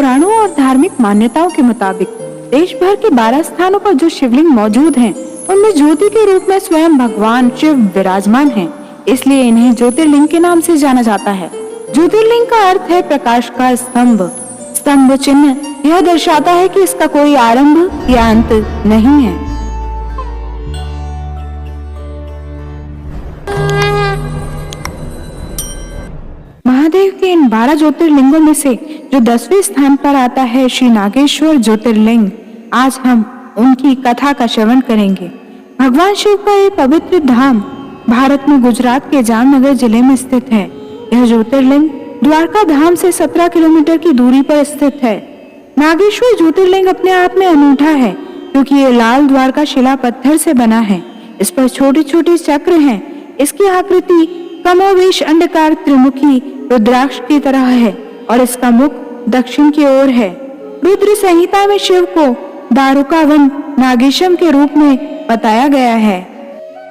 पुराणों और धार्मिक मान्यताओं के मुताबिक देश भर के 12 स्थानों पर जो शिवलिंग मौजूद हैं, उनमें ज्योति के रूप में स्वयं भगवान शिव विराजमान हैं। इसलिए इन्हें ज्योतिर्लिंग के नाम से जाना जाता है। ज्योतिर्लिंग का अर्थ है प्रकाश का स्तंभ। स्तंभ चिन्ह यह दर्शाता है कि इसका कोई आरंभ या अंत नहीं है। महादेव के इन 12 ज्योतिर्लिंगों में से जो 10वें स्थान पर आता है श्री नागेश्वर ज्योतिर्लिंग, आज हम उनकी कथा का श्रवण करेंगे। भगवान शिव का ये पवित्र धाम भारत में गुजरात के जामनगर जिले में स्थित है। यह ज्योतिर्लिंग द्वारका धाम से 17 किलोमीटर की दूरी पर स्थित है। नागेश्वर ज्योतिर्लिंग अपने आप में अनूठा है क्योंकि ये लाल द्वारका शिला पत्थर से बना है। इस पर छोटे छोटे चक्र हैं। इसकी आकृति कमोवेश अंडाकार त्रिमुखी रुद्राक्ष की तरह है और इसका मुख दक्षिण की ओर है। रुद्र संहिता में शिव को दारुकावन नागेशम के रूप में बताया गया है।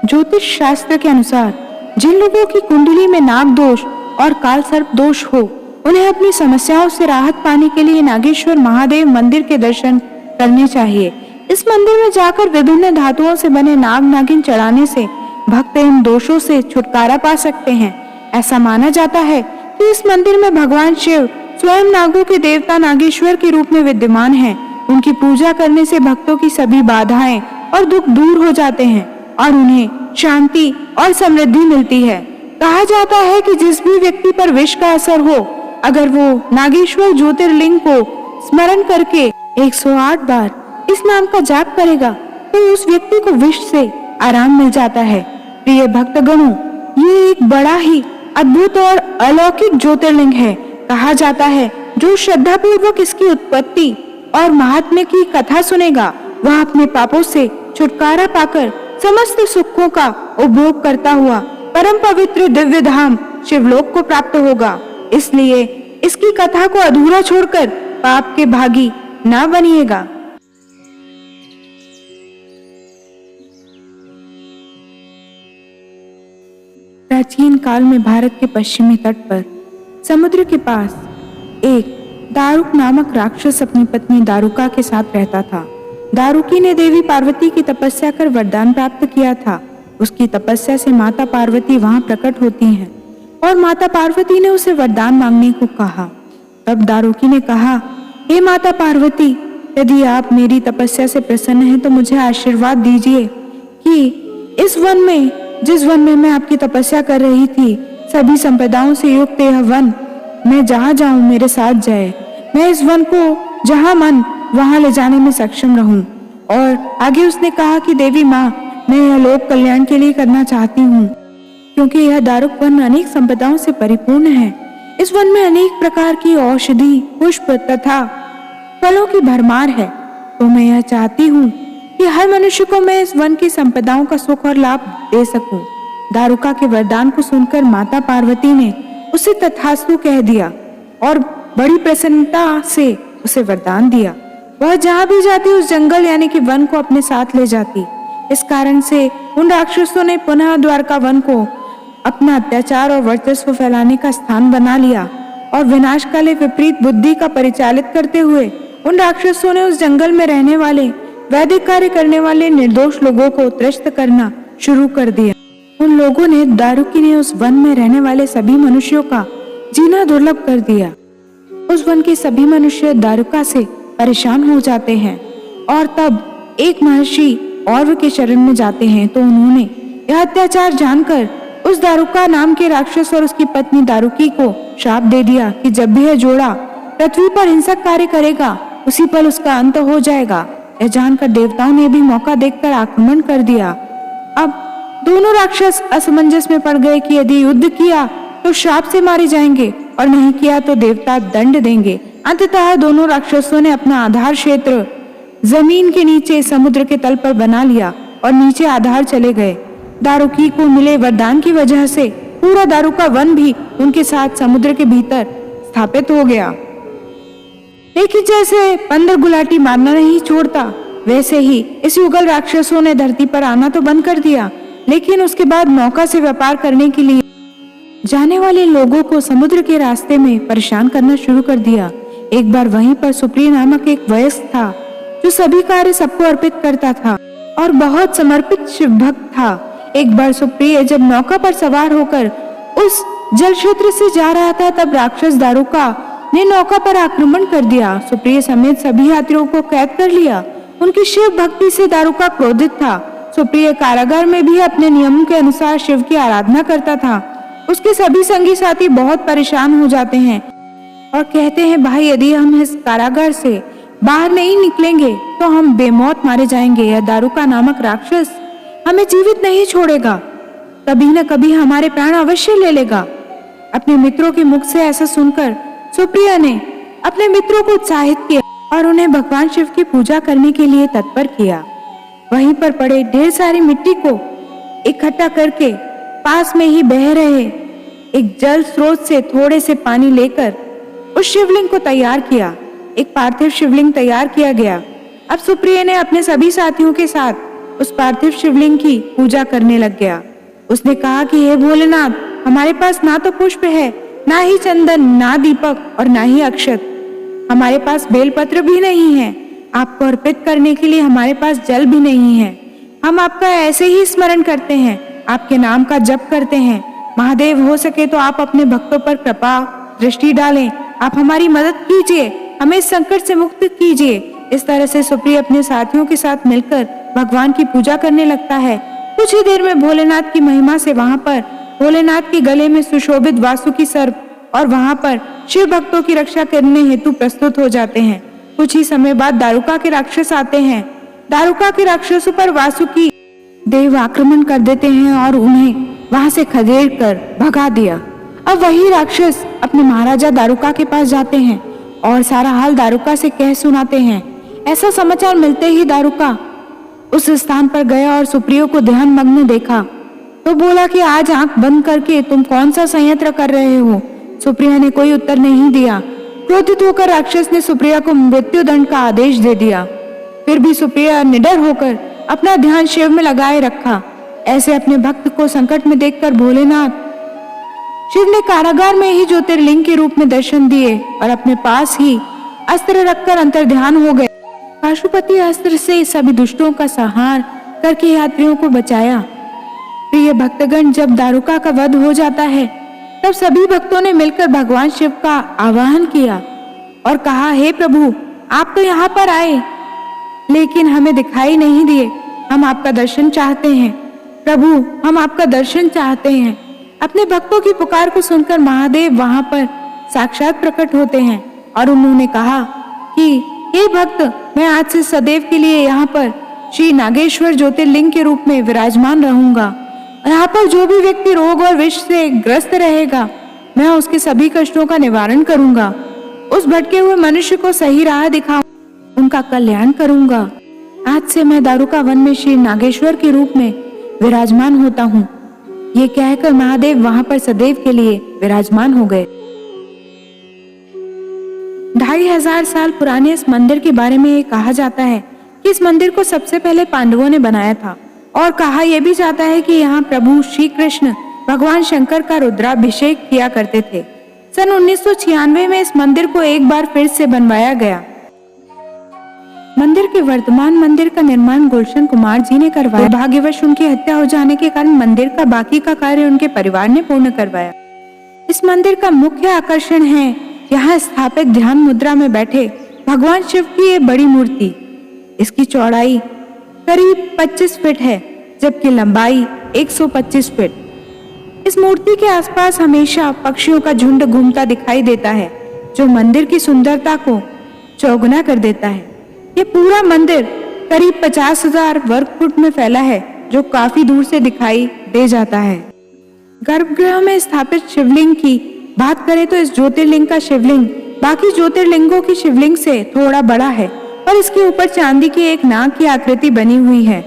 ज्योतिष शास्त्र के अनुसार जिन लोगों की कुंडली में नाग दोष और काल सर्प दोष हो, उन्हें अपनी समस्याओं से राहत पाने के लिए नागेश्वर महादेव मंदिर के दर्शन करने चाहिए। इस मंदिर में जाकर विभिन्न धातुओं से बने नाग नागिन चढ़ाने से भक्त इन दोषों से छुटकारा पा सकते हैं। ऐसा माना जाता है कि इस मंदिर में भगवान शिव स्वयं नागों के देवता नागेश्वर के रूप में विद्यमान हैं। उनकी पूजा करने से भक्तों की सभी बाधाएं और दुख दूर हो जाते हैं और उन्हें शांति और समृद्धि मिलती है। कहा जाता है कि जिस भी व्यक्ति पर विष का असर हो, अगर वो नागेश्वर ज्योतिर्लिंग को स्मरण करके 108 बार इस नाम का जाप करेगा तो उस व्यक्ति को विष से आराम मिल जाता है। प्रिय भक्तगणों, ये एक बड़ा ही अद्भुत और अलौकिक ज्योतिर्लिंग है। कहा जाता है जो श्रद्धा पूर्वक इसकी उत्पत्ति और महात्म्य की कथा सुनेगा, वह अपने पापों से छुटकारा पाकर समस्त सुखों का उपभोग करता हुआ परम पवित्र दिव्य धाम शिवलोक को प्राप्त होगा। इसलिए इसकी कथा को अधूरा छोड़कर पाप के भागी ना बनिएगा। प्राचीन काल में भारत के पश्चिमी तट पर समुद्र के पास एक दारुक नामक राक्षस अपनी पत्नी दारुका के साथ रहता था। दारुकी ने देवी पार्वती की तपस्या कर वरदान प्राप्त किया था। उसकी तपस्या से माता पार्वती वहां प्रकट होती हैं और माता पार्वती ने उसे वरदान मांगने को कहा। तब दारुकी ने कहा, हे माता पार्वती, यदि आप मेरी तपस्या से प्रसन्न हैं तो मुझे आशीर्वाद दीजिए कि इस वन में, जिस वन में मैं आपकी तपस्या कर रही थी, सभी संपदाओं से युक्त यह वन, मैं जहाँ जाऊं मेरे साथ जाए। मैं इस वन को जहाँ मन वहां ले जाने में सक्षम रहूं। और आगे उसने कहा कि देवी माँ, मैं यह लोक कल्याण के लिए करना चाहती हूँ क्योंकि यह दारुक वन अनेक संपदाओं से परिपूर्ण है। इस वन में अनेक प्रकार की औषधि, पुष्प तथा फलों की भरमार है। तो मैं यह चाहती हूँ कि हर मनुष्य को मैं इस वन की संपदाओं का सुख और लाभ दे सकूं। दारुका के वरदान को सुनकर माता पार्वती ने उसे तथास्तु कह दिया और बड़ी प्रसन्नता से उसे वरदान दिया। वह जहाँ भी जाती उस जंगल यानी कि वन को अपने साथ ले जाती। इस कारण से उन राक्षसों ने पुनः द्वारका वन को अपना अत्याचार और वर्चस्व फैलाने का स्थान बना लिया और विनाशकाले विपरीत बुद्धि का परिचालित करते हुए उन राक्षसों ने उस जंगल में रहने वाले वैदिक कार्य करने वाले निर्दोष लोगों को त्रस्त करना शुरू कर दिया। उन लोगों ने दारुकी ने उस वन में रहने वाले सभी मनुष्यों का जीना दुर्लभ कर दिया। उस वन के सभी मनुष्य दारुका से परेशान हो जाते हैं और तब एक महर्षि और्व के शरण में जाते हैं। तो उन्होंने यह अत्याचार जानकर उस दारुका नाम के राक्षस और उसकी पत्नी दारुकी को श्राप दे दिया कि जब भी यह जोड़ा पृथ्वी पर हिंसक कार्य करेगा, उसी पल उसका अंत हो जाएगा। यह जानकर देवताओं ने भी मौका देखकर आक्रमण कर दिया। अब दोनों राक्षस असमंजस में पड़ गए कि यदि युद्ध किया तो श्राप से मारे जाएंगे और नहीं किया तो देवता दंड देंगे। अंततः दोनों राक्षसों ने अपना आधार क्षेत्र जमीन के नीचे समुद्र के तल पर बना लिया और नीचे आधार चले गए। दारुकी को मिले वरदान की वजह से पूरा दारुका वन भी उनके साथ समुद्र के भीतर स्थापित हो गया। लेकिन जैसे बंदर गुलाटी मारना नहीं छोड़ता, वैसे ही इस युगल राक्षसों ने धरती पर आना तो बंद कर दिया, लेकिन उसके बाद नौका से व्यापार करने के लिए जाने वाले लोगों को समुद्र के रास्ते में परेशान करना शुरू कर दिया। एक बार वहीं पर सुप्रिय नामक एक वयस्क था जो सभी कार्य सबको अर्पित करता था और बहुत समर्पित शिव भक्त था। एक बार सुप्रिय जब नौका पर सवार होकर उस जल क्षेत्र से जा रहा था, तब राक्षस दारुका ने नौका पर आक्रमण कर दिया। सुप्रिय समेत सभी यात्रियों को कैद कर लिया। उनकी शिव भक्ति से दारुका क्रोधित था। सुप्रिय कारागार में भी अपने नियमों के अनुसार शिव की आराधना करता था। उसके सभी संगी साथी बहुत परेशान हो जाते हैं और कहते हैं, भाई यदि हम इस कारागार से बाहर नहीं निकलेंगे तो हम बेमौत मारे जाएंगे। यह दारुका नामक राक्षस हमें जीवित नहीं छोड़ेगा, कभी न कभी हमारे प्राण अवश्य ले लेगा। अपने मित्रों के मुख से ऐसा सुनकर सुप्रिया ने अपने मित्रों को उत्साहित किया और उन्हें भगवान शिव की पूजा करने के लिए तत्पर किया। वहीं पर पड़े ढेर सारी मिट्टी को इकट्ठा करके पास में ही बह रहे एक जल स्रोत से थोड़े से पानी लेकर उस शिवलिंग को तैयार किया। एक पार्थिव शिवलिंग तैयार किया गया। अब सुप्रिय ने अपने सभी साथियों के साथ उस पार्थिव शिवलिंग की पूजा करने लग गया। उसने कहा कि हे भोलेनाथ, हमारे पास ना तो पुष्प है, ना ही चंदन, ना दीपक और ना ही अक्षत। हमारे पास बेलपत्र भी नहीं है। आपको अर्पित करने के लिए हमारे पास जल भी नहीं है। हम आपका ऐसे ही स्मरण करते हैं, आपके नाम का जप करते हैं। महादेव, हो सके तो आप अपने भक्तों पर कृपा दृष्टि डालें। आप हमारी मदद कीजिए, हमें इस संकट से मुक्त कीजिए। इस तरह से सुप्रिय अपने साथियों के साथ मिलकर भगवान की पूजा करने लगता है। कुछ ही देर में भोलेनाथ की महिमा से वहां पर भोलेनाथ के गले में सुशोभित वासुकी सर्प और वहां पर शिव भक्तों की रक्षा करने हेतु प्रस्तुत हो जाते हैं। कुछ ही समय बाद दारुका के राक्षस आते हैं। दारुका के राक्षसों पर वासुकी देव आक्रमण कर देते हैं और उन्हें वहां से खदेड़ कर भगा दिया। अब वही राक्षस अपने महाराजा दारुका के पास जाते हैं और सारा हाल दारुका से कह सुनाते हैं। ऐसा समाचार मिलते ही दारुका उस स्थान पर गया और सुप्रियो को ध्यान मग्न देखा तो बोला कि आज आंख बंद करके तुम कौन सा संयंत्र कर रहे हो। सुप्रिया ने कोई उत्तर नहीं दिया। क्रोधित होकर राक्षस ने सुप्रिया को मृत्यु दंड का आदेश दे दिया। फिर भी सुप्रिया निडर होकर अपना ध्यान शिव में लगाए रखा। ऐसे अपने भक्त को संकट में देखकर भोलेनाथ शिव ने कारागार में ही ज्योतिर्लिंग के रूप में दर्शन दिए और अपने पास ही अस्त्र रखकर अंतर्ध्यान हो गए। पाशुपति अस्त्र से सभी दुष्टों का संहार करके यात्रियों को बचाया। प्रिय भक्तगण, जब दारुका का वध हो जाता है तब सभी भक्तों ने मिलकर भगवान शिव का आवाहन किया और कहा, हे प्रभु, आप तो यहाँ पर आए लेकिन हमें दिखाई नहीं दिए। हम आपका दर्शन चाहते हैं। प्रभु, हम आपका दर्शन चाहते हैं। अपने भक्तों की पुकार को सुनकर महादेव वहां पर साक्षात प्रकट होते हैं और उन्होंने कहा कि हे भक्त, मैं आज से सदैव के लिए यहाँ पर श्री नागेश्वर ज्योतिर्लिंग के रूप में विराजमान रहूंगा। यहाँ पर जो भी व्यक्ति रोग और विष से ग्रस्त रहेगा, मैं उसके सभी कष्टों का निवारण करूंगा। उस भटके हुए मनुष्य को सही राह दिखाऊं, उनका कल्याण करूंगा। आज से मैं दारुका वन में श्री नागेश्वर के रूप में विराजमान होता हूँ। ये कहकर महादेव वहां पर सदैव के लिए विराजमान हो गए। 2500 साल पुराने इस मंदिर के बारे में ये कहा जाता है कि इस मंदिर को सबसे पहले पांडवों ने बनाया था और कहा यह भी जाता है कि यहाँ प्रभु श्री कृष्ण भगवान शंकर का रुद्राभिषेक किया करते थे। सन 1996 में इस मंदिर को एक बार फिर से बनवाया गया। मंदिर के वर्तमान मंदिर का निर्माण गुलशन कुमार जी ने करवाया। भाग्यवश उनकी हत्या हो जाने के कारण मंदिर का बाकी का कार्य उनके परिवार ने पूर्ण करवाया। इस मंदिर का मुख्य आकर्षण है यहाँ स्थापित ध्यान मुद्रा में बैठे भगवान शिव की ये बड़ी मूर्ति। इसकी चौड़ाई करीब 25 फीट है जबकि लंबाई 125 फीट। इस मूर्ति के आसपास हमेशा पक्षियों का झुंड घूमता दिखाई देता है जो मंदिर की सुंदरता को चौगुना कर देता है। ये पूरा मंदिर करीब 50,000 वर्ग फुट में फैला है जो काफी दूर से दिखाई दे जाता है। गर्भगृह में स्थापित शिवलिंग की बात करें तो इस ज्योतिर्लिंग का शिवलिंग बाकी ज्योतिर्लिंगों की शिवलिंग से थोड़ा बड़ा है और इसके ऊपर चांदी की एक नाग की आकृति बनी हुई है।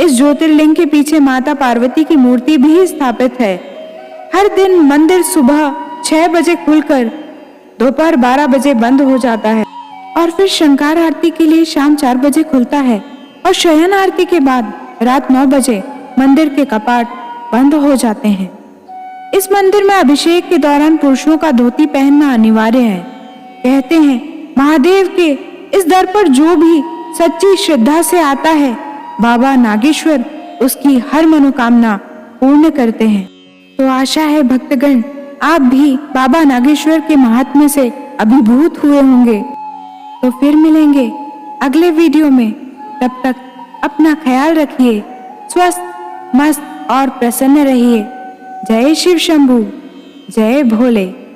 इस ज्योतिर्लिंग के पीछे माता पार्वती की मूर्ति भी स्थापित है। हर दिन मंदिर सुबह 6 बजे खुलकर दोपहर 12 बजे बंद हो जाता है और फिर शंकर आरती के लिए शाम 4 बजे खुलता है और शयन आरती के बाद रात 9 बजे मंदिर के कपाट बंद हो जाते हैं। इस मंदिर में अभिषेक के दौरान पुरुषों का धोती पहनना अनिवार्य है। कहते हैं महादेव के इस दर पर जो भी सच्ची श्रद्धा से आता है, बाबा नागेश्वर उसकी हर मनोकामना पूर्ण करते हैं। तो आशा है भक्तगण आप भी बाबा नागेश्वर के महात्म्य से अभिभूत हुए होंगे। तो फिर मिलेंगे अगले वीडियो में। तब तक अपना ख्याल रखिए, स्वस्थ मस्त और प्रसन्न रहिए। जय शिव शंभू, जय भोले।